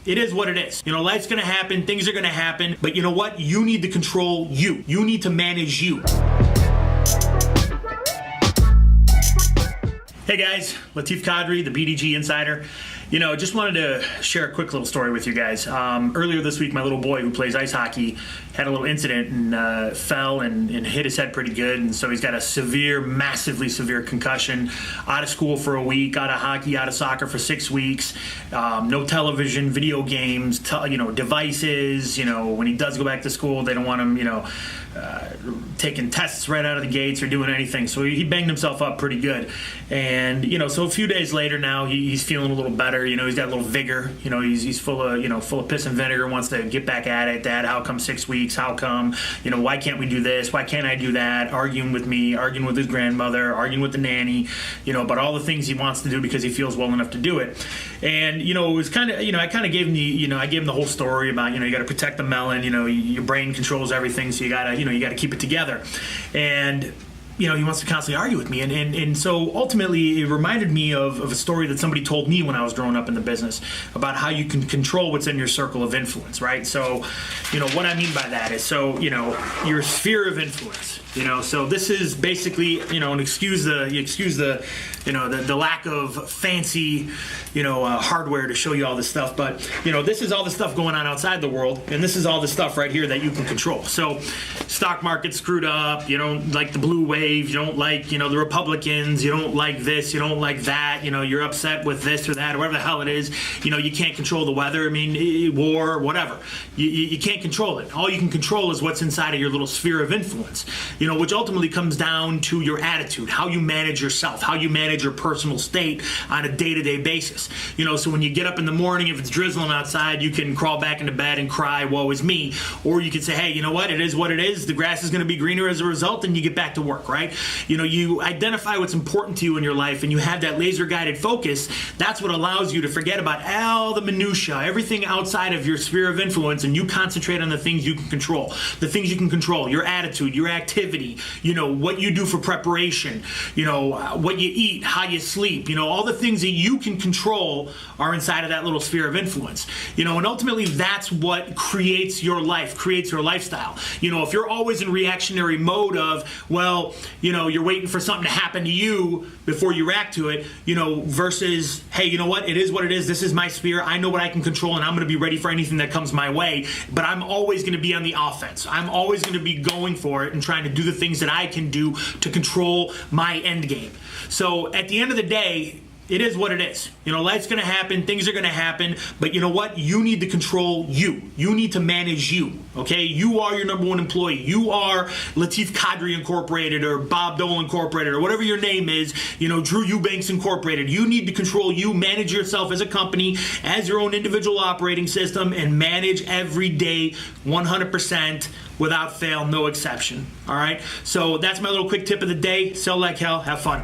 it is what it is. You know, life's gonna happen, things are gonna happen, but you know what? You need to control you. You need to manage you. Hey guys, Latif Kadri, the BDG Insider. You know, just wanted to share a quick little story with you guys. Earlier this week, my little boy who plays ice hockey had a little incident and fell and hit his head pretty good. And so he's got a severe, massively severe concussion. Out of school for a week, out of hockey, out of soccer for 6 weeks. No television, video games, devices. You know, when he does go back to school, they don't want him, taking tests right out of the gates or doing anything. So he banged himself up pretty good. And, so a few days later now, he's feeling a little better. He's got a little vigor. He's full of piss and vinegar, wants to get back at it. Dad, how come 6 weeks? How come? Why can't we do this? Why can't I do that? Arguing with me, arguing with his grandmother, arguing with the nanny, but all the things he wants to do because he feels well enough to do it. And, it was kind of, I kind of gave him I gave him the whole story about, you got to protect the melon, your brain controls everything, so you got to keep it together. And he wants to constantly argue with me. And so ultimately it reminded me of a story that somebody told me when I was growing up in the business about how you can control what's in your circle of influence, right? So, what I mean by that is, your sphere of influence, so this is basically, and excuse the lack of fancy, hardware to show you all this stuff, but, this is all the stuff going on outside the world, and this is all the stuff right here that you can control. So stock market screwed up, you don't like the blue wave, you don't like, the Republicans, you don't like this, you don't like that, you're upset with this or that, or whatever the hell it is, you can't control the weather, war, whatever. You can't control it. All you can control is what's inside of your little sphere of influence, which ultimately comes down to your attitude, how you manage yourself, how you manage your personal state on a day-to-day basis. So when you get up in the morning, if it's drizzling outside, you can crawl back into bed and cry, woe is me. Or you can say, hey, you know what? It is what it is. The grass is going to be greener as a result, and you get back to work, right? You identify what's important to you in your life, and you have that laser-guided focus. That's what allows you to forget about all the minutia, everything outside of your sphere of influence, and you concentrate on the things you can control. The things you can control, your attitude, your activity, what you do for preparation, what you eat, how you sleep, all the things that you can control are inside of that little sphere of influence. And ultimately that's what creates your life, creates your lifestyle. If you're always in reactionary mode of, you're waiting for something to happen to you before you react to it, versus, hey, you know what? It is what it is. This is my sphere. I know what I can control, and I'm going to be ready for anything that comes my way, but I'm always going to be on the offense. I'm always going to be going for it and trying to do the things that I can do to control my end game. So at the end of the day, it is what it is. Life's going to happen, things are going to happen, but you know what? You need to control you. You need to manage you, okay? You are your number one employee. You are Latif Kadri Incorporated or Bob Dole Incorporated or whatever your name is, Drew Eubanks Incorporated. You need to control you, manage yourself as a company, as your own individual operating system, and manage every day 100% without fail, no exception, all right? So that's my little quick tip of the day. Sell like hell, have fun.